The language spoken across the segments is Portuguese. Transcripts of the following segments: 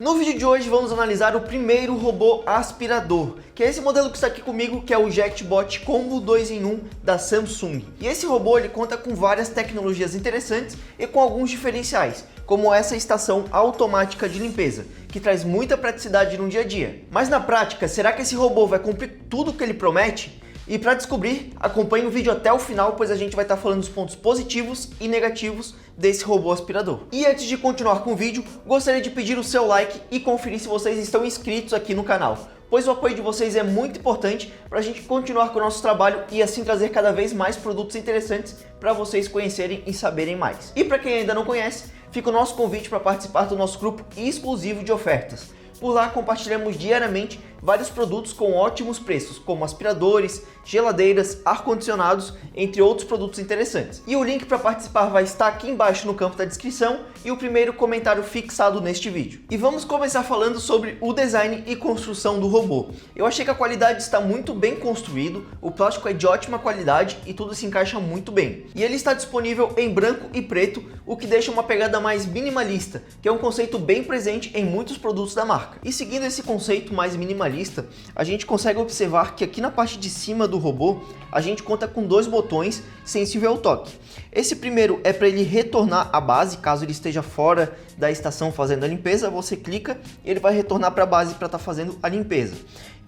No vídeo de hoje vamos analisar o primeiro robô aspirador, que é esse modelo que está aqui comigo, que é o JetBot Combo 2 em 1 da Samsung. E esse robô ele conta com várias tecnologias interessantes e com alguns diferenciais, como essa estação automática de limpeza, que traz muita praticidade no dia a dia. Mas na prática, será que esse robô vai cumprir tudo o que ele promete? E para descobrir, acompanhe o vídeo até o final, pois a gente vai estar falando dos pontos positivos e negativos desse robô aspirador. E antes de continuar com o vídeo, gostaria de pedir o seu like e conferir se vocês estão inscritos aqui no canal, pois o apoio de vocês é muito importante para a gente continuar com o nosso trabalho e assim trazer cada vez mais produtos interessantes para vocês conhecerem e saberem mais. E para quem ainda não conhece, fica o nosso convite para participar do nosso grupo exclusivo de ofertas. Por lá compartilhamos diariamente vários produtos com ótimos preços, como aspiradores, geladeiras, ar-condicionados, entre outros produtos interessantes. E o link para participar vai estar aqui embaixo no campo da descrição e o primeiro comentário fixado neste vídeo. E vamos começar falando sobre o design e construção do robô. Eu achei que a qualidade está muito bem construído, o plástico é de ótima qualidade e tudo se encaixa muito bem. E ele está disponível em branco e preto, o que deixa uma pegada mais minimalista, que é um conceito bem presente em muitos produtos da marca. E seguindo esse conceito mais minimalista, a gente consegue observar que aqui na parte de cima do robô, a gente conta com dois botões sensível ao toque. Esse primeiro é para ele retornar à base, caso ele esteja fora da estação fazendo a limpeza, você clica e ele vai retornar para a base para estar fazendo a limpeza.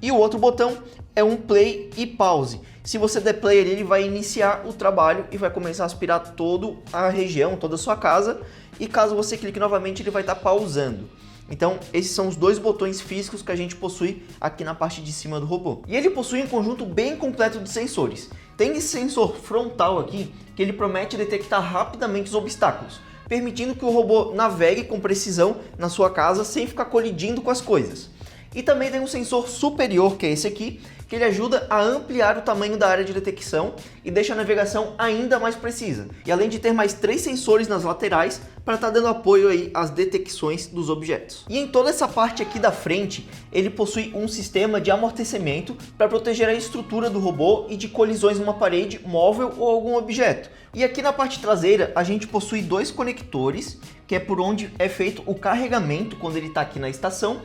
E o outro botão é um play e pause. Se você der play ele vai iniciar o trabalho e vai começar a aspirar toda a região, toda a sua casa, e caso você clique novamente ele vai estar pausando. Então, esses são os dois botões físicos que a gente possui aqui na parte de cima do robô. E ele possui um conjunto bem completo de sensores. Tem esse sensor frontal aqui, que ele promete detectar rapidamente os obstáculos, permitindo que o robô navegue com precisão na sua casa sem ficar colidindo com as coisas. E também tem um sensor superior, que é esse aqui, que ele ajuda a ampliar o tamanho da área de detecção e deixa a navegação ainda mais precisa. E além de ter mais 3 sensores nas laterais para estar dando apoio aí às detecções dos objetos. E em toda essa parte aqui da frente, ele possui um sistema de amortecimento para proteger a estrutura do robô e de colisões numa parede, móvel ou algum objeto. E aqui na parte traseira, a gente possui 2 conectores, que é por onde é feito o carregamento quando ele está aqui na estação.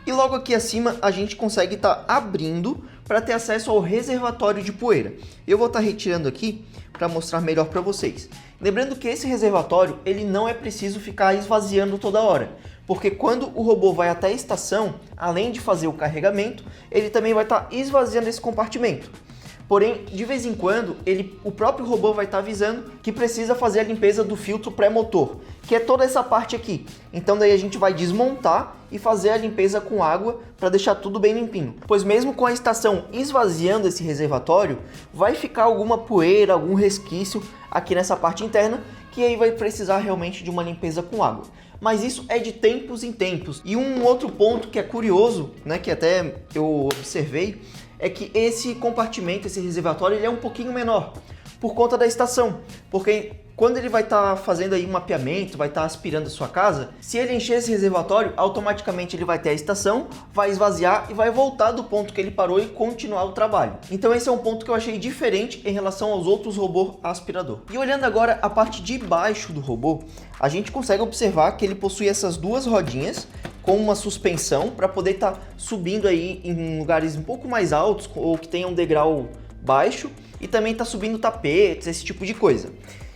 E logo aqui acima a gente consegue estar abrindo para ter acesso ao reservatório de poeira. Eu vou estar retirando aqui para mostrar melhor para vocês. Lembrando que esse reservatório ele não é preciso ficar esvaziando toda hora, porque quando o robô vai até a estação, além de fazer o carregamento, ele também vai estar esvaziando esse compartimento. Porém, de vez em quando, o próprio robô vai estar avisando que precisa fazer a limpeza do filtro pré-motor, que é toda essa parte aqui. Então daí a gente vai desmontar e fazer a limpeza com água para deixar tudo bem limpinho. Pois mesmo com a estação esvaziando esse reservatório, vai ficar alguma poeira, algum resquício aqui nessa parte interna, que aí vai precisar realmente de uma limpeza com água. Mas isso é de tempos em tempos. E um outro ponto que é curioso, né, que até eu observei, é que esse compartimento, esse reservatório, ele é um pouquinho menor por conta da estação, porque quando ele vai estar fazendo aí um mapeamento, vai estar aspirando a sua casa, se ele encher esse reservatório, automaticamente ele vai ter a estação, vai esvaziar e vai voltar do ponto que ele parou e continuar o trabalho. Então esse é um ponto que eu achei diferente em relação aos outros robôs aspirador. E olhando agora a parte de baixo do robô, a gente consegue observar que ele possui essas duas rodinhas com uma suspensão para poder estar subindo aí em lugares um pouco mais altos ou que tenham um degrau baixo, e também está subindo tapetes, esse tipo de coisa.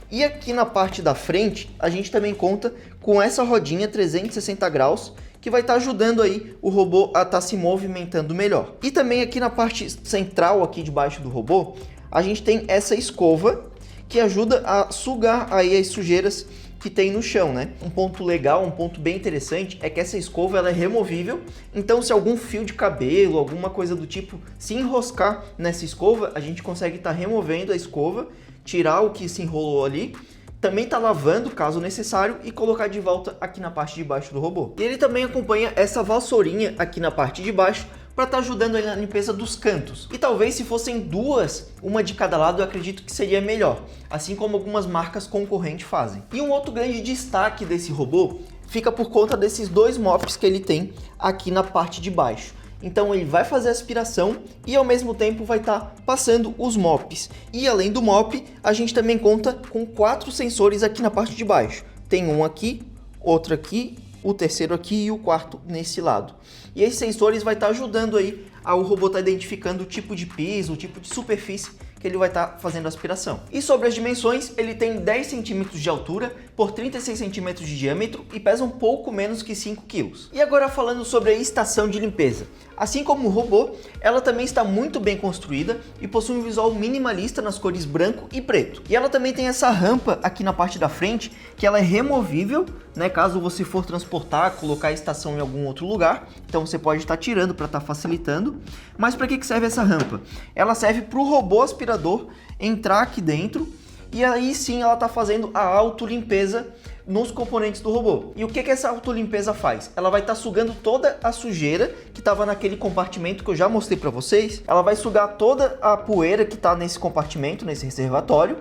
E aqui na parte da frente, a gente também conta com essa rodinha 360 graus, que vai estar ajudando aí o robô a estar se movimentando melhor. E também aqui na parte central aqui debaixo do robô, a gente tem essa escova, que ajuda a sugar aí as sujeiras que tem no chão, né? Um ponto legal, um ponto bem interessante é que essa escova ela é removível, então se algum fio de cabelo, alguma coisa do tipo se enroscar nessa escova, a gente consegue estar removendo a escova, tirar o que se enrolou ali, também tá lavando caso necessário e colocar de volta aqui na parte de baixo do robô. E ele também acompanha essa vassourinha aqui na parte de baixo para estar ajudando ele na limpeza dos cantos. E talvez se fossem duas, uma de cada lado, eu acredito que seria melhor, assim como algumas marcas concorrentes fazem. E um outro grande destaque desse robô fica por conta desses 2 mops que ele tem aqui na parte de baixo. Então ele vai fazer a aspiração e ao mesmo tempo vai estar passando os mops. E além do mop, a gente também conta com 4 sensores aqui na parte de baixo. Tem um aqui, outro aqui o terceiro aqui e o quarto nesse lado. E esses sensores vai estar ajudando aí ao robô estar identificando o tipo de piso, o tipo de superfície que ele vai estar fazendo a aspiração. E sobre as dimensões, ele tem 10 centímetros de altura por 36 centímetros de diâmetro e pesa um pouco menos que 5 quilos. E agora falando sobre a estação de limpeza. Assim como o robô, ela também está muito bem construída e possui um visual minimalista nas cores branco e preto. E ela também tem essa rampa aqui na parte da frente, que ela é removível, né, caso você for transportar, colocar a estação em algum outro lugar. Então você pode estar tirando para estar facilitando. Mas para que serve essa rampa? Ela serve para o robô aspirador entrar aqui dentro e aí sim ela está fazendo a autolimpeza nos componentes do robô. E o que essa autolimpeza faz? Ela vai estar sugando toda a sujeira que estava naquele compartimento que eu já mostrei para vocês. Ela vai sugar toda a poeira que está nesse compartimento, nesse reservatório,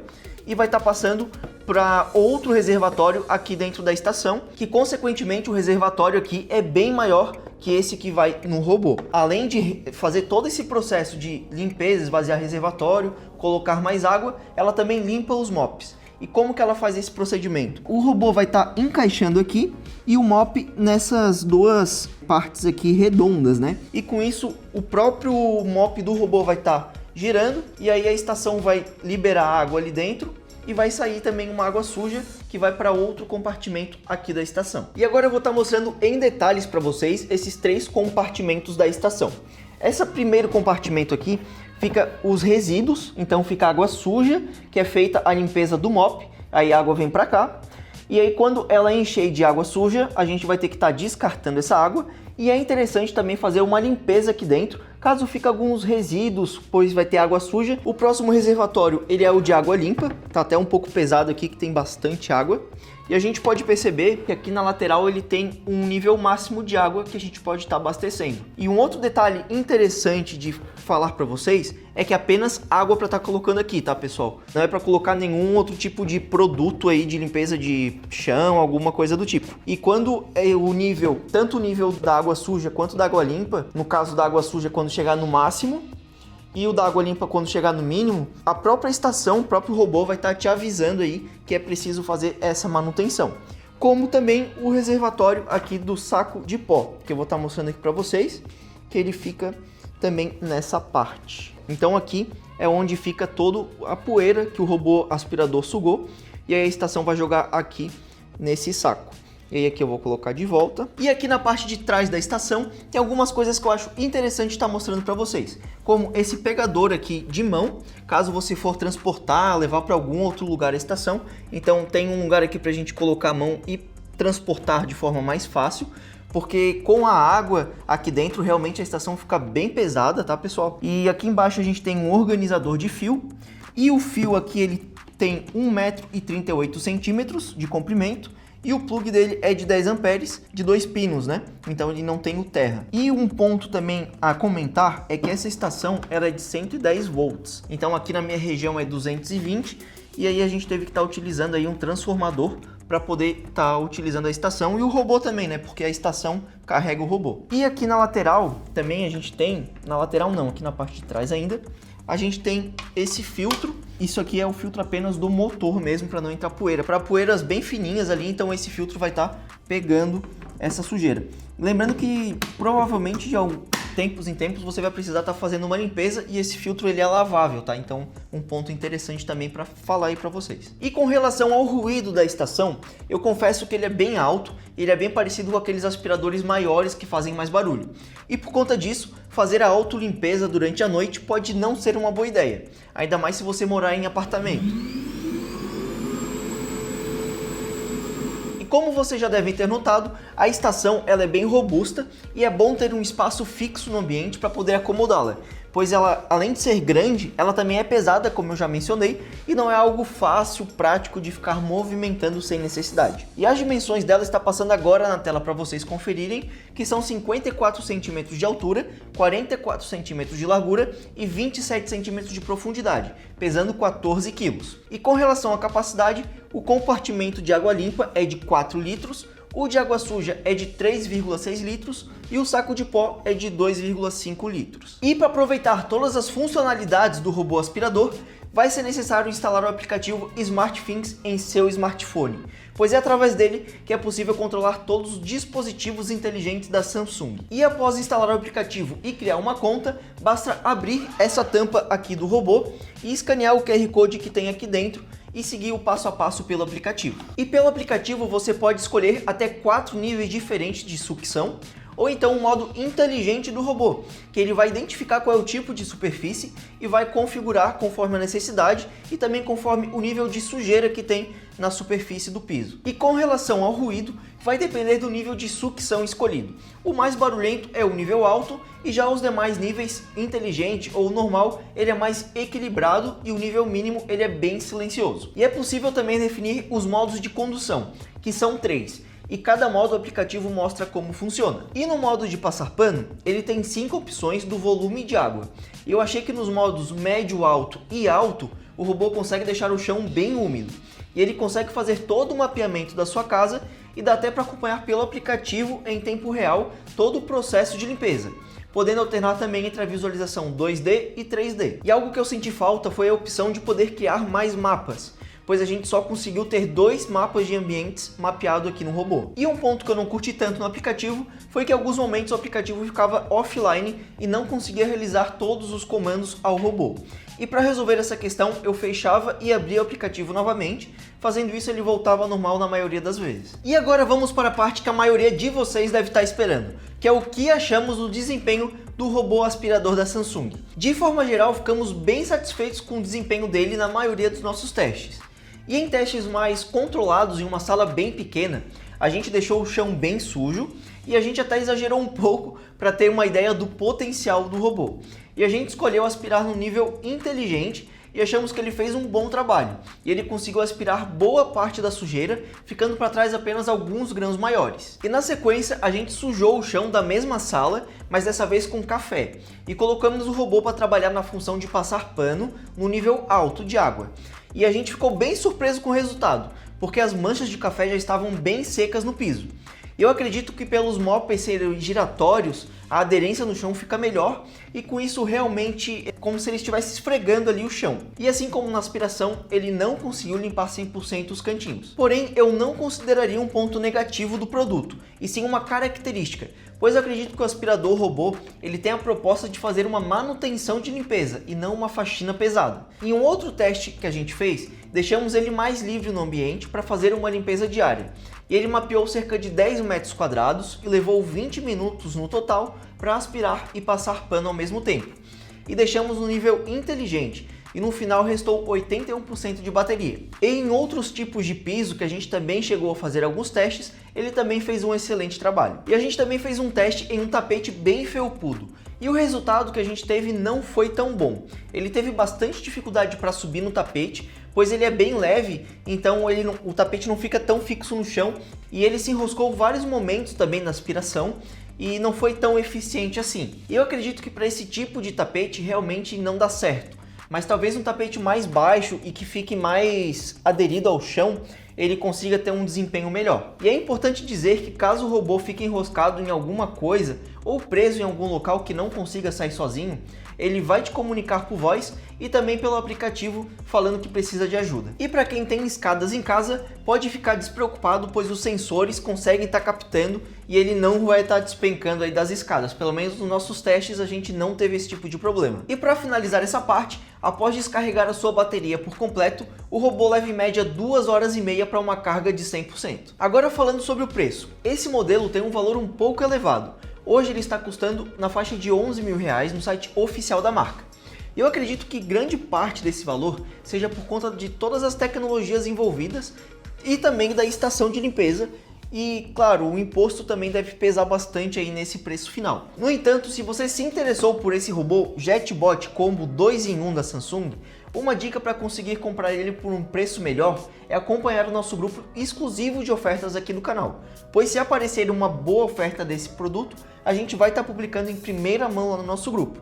e vai estar passando para outro reservatório aqui dentro da estação, que consequentemente o reservatório aqui é bem maior que esse que vai no robô. Além de fazer todo esse processo de limpeza, esvaziar reservatório, colocar mais água, ela também limpa os mops. E como que ela faz esse procedimento? O robô vai estar encaixando aqui e o mop nessas duas partes aqui redondas, né? E com isso o próprio mop do robô vai estar girando e aí a estação vai liberar água ali dentro e vai sair também uma água suja que vai para outro compartimento aqui da estação. E agora eu vou estar mostrando em detalhes para vocês esses 3 compartimentos da estação. Esse primeiro compartimento aqui fica os resíduos, então fica água suja, que é feita a limpeza do mop, aí a água vem para cá, e aí quando ela encher de água suja, a gente vai ter que estar descartando essa água, e é interessante também fazer uma limpeza aqui dentro, caso fique alguns resíduos, pois vai ter água suja. O próximo reservatório, ele é o de água limpa, tá até um pouco pesado aqui, que tem bastante água. E a gente pode perceber que aqui na lateral ele tem um nível máximo de água que a gente pode estar abastecendo. E um outro detalhe interessante de falar para vocês é que apenas água para estar colocando aqui, tá, pessoal? Não é para colocar nenhum outro tipo de produto aí de limpeza de chão, alguma coisa do tipo. E quando o nível, tanto o nível da água suja quanto da água limpa, no caso da água suja quando chegar no máximo, e o da água limpa quando chegar no mínimo, a própria estação, o próprio robô vai estar te avisando aí que é preciso fazer essa manutenção. Como também o reservatório aqui do saco de pó, que eu vou estar mostrando aqui para vocês, que ele fica também nessa parte. Então aqui é onde fica toda a poeira que o robô aspirador sugou, e aí a estação vai jogar aqui nesse saco. E aí aqui eu vou colocar de volta. E aqui na parte de trás da estação tem algumas coisas que eu acho interessante estar mostrando para vocês. Como esse pegador aqui de mão, caso você for transportar, levar para algum outro lugar a estação. Então tem um lugar aqui para a gente colocar a mão e transportar de forma mais fácil. Porque com a água aqui dentro realmente a estação fica bem pesada, tá, pessoal? E aqui embaixo a gente tem um organizador de fio. E o fio aqui ele tem 1,38 m de comprimento. E o plug dele é de 10 amperes, de 2 pinos, né? Então ele não tem o terra. E um ponto também a comentar é que essa estação ela é de 110 volts. Então aqui na minha região é 220 e aí a gente teve que estar utilizando aí um transformador para poder estar utilizando a estação e o robô também, né? Porque a estação carrega o robô. E aqui na lateral também a gente tem, na lateral não, aqui na parte de trás ainda, a gente tem esse filtro. Isso aqui é o filtro apenas do motor mesmo, para não entrar poeira. Para poeiras bem fininhas ali, então esse filtro vai estar pegando essa sujeira. Lembrando que provavelmente de tempos em tempos você vai precisar estar fazendo uma limpeza e esse filtro ele é lavável, tá? Então um ponto interessante também para falar aí para vocês. E com relação ao ruído da estação, eu confesso que ele é bem alto, ele é bem parecido com aqueles aspiradores maiores que fazem mais barulho. E por conta disso, fazer a autolimpeza durante a noite pode não ser uma boa ideia, ainda mais se você morar em apartamento. Como vocês já devem ter notado, a estação ela é bem robusta e é bom ter um espaço fixo no ambiente para poder acomodá-la, pois ela, além de ser grande, ela também é pesada, como eu já mencionei, e não é algo fácil, prático de ficar movimentando sem necessidade. E as dimensões dela está passando agora na tela para vocês conferirem, que são 54 centímetros de altura, 44 centímetros de largura e 27 centímetros de profundidade, pesando 14 quilos. E com relação à capacidade, o compartimento de água limpa é de 4 litros, o de água suja é de 3,6 litros e o saco de pó é de 2,5 litros. E para aproveitar todas as funcionalidades do robô aspirador, vai ser necessário instalar o aplicativo SmartThings em seu smartphone, pois é através dele que é possível controlar todos os dispositivos inteligentes da Samsung. E após instalar o aplicativo e criar uma conta, basta abrir essa tampa aqui do robô e escanear o QR Code que tem aqui dentro e seguir o passo a passo pelo aplicativo. E pelo aplicativo você pode escolher até 4 níveis diferentes de sucção, ou então o modo inteligente do robô, que ele vai identificar qual é o tipo de superfície e vai configurar conforme a necessidade e também conforme o nível de sujeira que tem na superfície do piso. E com relação ao ruído, vai depender do nível de sucção escolhido. O mais barulhento é o nível alto e já os demais níveis, inteligente ou normal, ele é mais equilibrado e o nível mínimo ele é bem silencioso. E é possível também definir os modos de condução, que são 3. E cada modo o aplicativo mostra como funciona. E no modo de passar pano, ele tem 5 opções do volume de água. Eu achei que nos modos médio, alto e alto, o robô consegue deixar o chão bem úmido. E ele consegue fazer todo o mapeamento da sua casa e dá até para acompanhar pelo aplicativo em tempo real todo o processo de limpeza, podendo alternar também entre a visualização 2D e 3D. E algo que eu senti falta foi a opção de poder criar mais mapas, pois a gente só conseguiu ter 2 mapas de ambientes mapeados aqui no robô. E um ponto que eu não curti tanto no aplicativo foi que em alguns momentos o aplicativo ficava offline e não conseguia realizar todos os comandos ao robô. E para resolver essa questão eu fechava e abria o aplicativo novamente, fazendo isso ele voltava ao normal na maioria das vezes. E agora vamos para a parte que a maioria de vocês deve estar esperando, que é o que achamos do desempenho do robô aspirador da Samsung. De forma geral, ficamos bem satisfeitos com o desempenho dele na maioria dos nossos testes. E em testes mais controlados em uma sala bem pequena, a gente deixou o chão bem sujo e a gente até exagerou um pouco para ter uma ideia do potencial do robô. E a gente escolheu aspirar no nível inteligente e achamos que ele fez um bom trabalho. E ele conseguiu aspirar boa parte da sujeira, ficando para trás apenas alguns grãos maiores. E na sequência a gente sujou o chão da mesma sala, mas dessa vez com café. E colocamos o robô para trabalhar na função de passar pano no nível alto de água. E a gente ficou bem surpreso com o resultado, porque as manchas de café já estavam bem secas no piso. Eu acredito que pelos moppers serem giratórios, a aderência no chão fica melhor e com isso realmente é como se ele estivesse esfregando ali o chão. E assim como na aspiração, ele não conseguiu limpar 100% os cantinhos. Porém, eu não consideraria um ponto negativo do produto, e sim uma característica, pois eu acredito que o aspirador robô ele tem a proposta de fazer uma manutenção de limpeza e não uma faxina pesada. Em um outro teste que a gente fez, deixamos ele mais livre no ambiente para fazer uma limpeza diária. E ele mapeou cerca de 10 metros quadrados e levou 20 minutos no total para aspirar e passar pano ao mesmo tempo. E deixamos no nível inteligente, e no final restou 81% de bateria. E em outros tipos de piso que a gente também chegou a fazer alguns testes, ele também fez um excelente trabalho. E a gente também fez um teste em um tapete bem felpudo. E o resultado que a gente teve não foi tão bom. Ele teve bastante dificuldade para subir no tapete, pois ele é bem leve, então o tapete não fica tão fixo no chão e ele se enroscou vários momentos também na aspiração e não foi tão eficiente assim. E eu acredito que para esse tipo de tapete realmente não dá certo, mas talvez um tapete mais baixo e que fique mais aderido ao chão, ele consiga ter um desempenho melhor. E é importante dizer que caso o robô fique enroscado em alguma coisa ou preso em algum local que não consiga sair sozinho, ele vai te comunicar por voz e também pelo aplicativo falando que precisa de ajuda. E para quem tem escadas em casa, pode ficar despreocupado, pois os sensores conseguem estar captando e ele não vai estar despencando aí das escadas. Pelo menos nos nossos testes a gente não teve esse tipo de problema. E para finalizar essa parte, após descarregar a sua bateria por completo, o robô leva em média 2 horas e meia para uma carga de 100%. Agora falando sobre o preço, esse modelo tem um valor um pouco elevado. Hoje ele está custando na faixa de R$11 mil no site oficial da marca. Eu acredito que grande parte desse valor seja por conta de todas as tecnologias envolvidas e também da estação de limpeza. E, claro, o imposto também deve pesar bastante aí nesse preço final. No entanto, se você se interessou por esse robô JetBot Combo 2 em 1 da Samsung, uma dica para conseguir comprar ele por um preço melhor é acompanhar o nosso grupo exclusivo de ofertas aqui no canal, pois se aparecer uma boa oferta desse produto, a gente vai estar publicando em primeira mão lá no nosso grupo.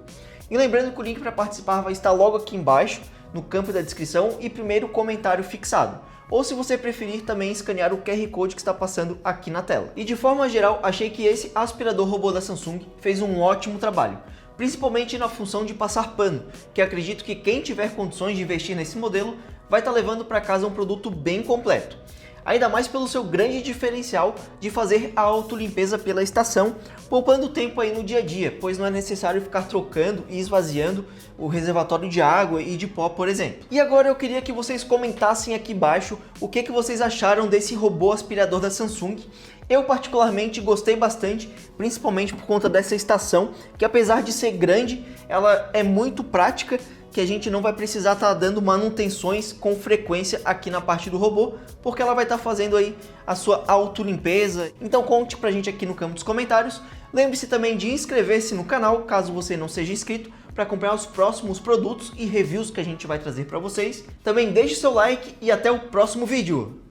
E lembrando que o link para participar vai estar logo aqui embaixo, no campo da descrição e primeiro comentário fixado. ou se você preferir também escanear o QR Code que está passando aqui na tela. E de forma geral, achei que esse aspirador robô da Samsung fez um ótimo trabalho, principalmente na função de passar pano, que acredito que quem tiver condições de investir nesse modelo vai estar levando para casa um produto bem completo. Ainda mais pelo seu grande diferencial de fazer a autolimpeza pela estação, poupando tempo aí no dia a dia, pois não é necessário ficar trocando e esvaziando o reservatório de água e de pó, por exemplo. E agora eu queria que vocês comentassem aqui embaixo o que vocês acharam desse robô aspirador da Samsung. Eu particularmente gostei bastante, principalmente por conta dessa estação, que apesar de ser grande, ela é muito prática, que a gente não vai precisar estar dando manutenções com frequência aqui na parte do robô, porque ela vai estar fazendo aí a sua autolimpeza. Então conte pra gente aqui no campo dos comentários. Lembre-se também de inscrever-se no canal, caso você não seja inscrito, para acompanhar os próximos produtos e reviews que a gente vai trazer para vocês. Também deixe seu like e até o próximo vídeo!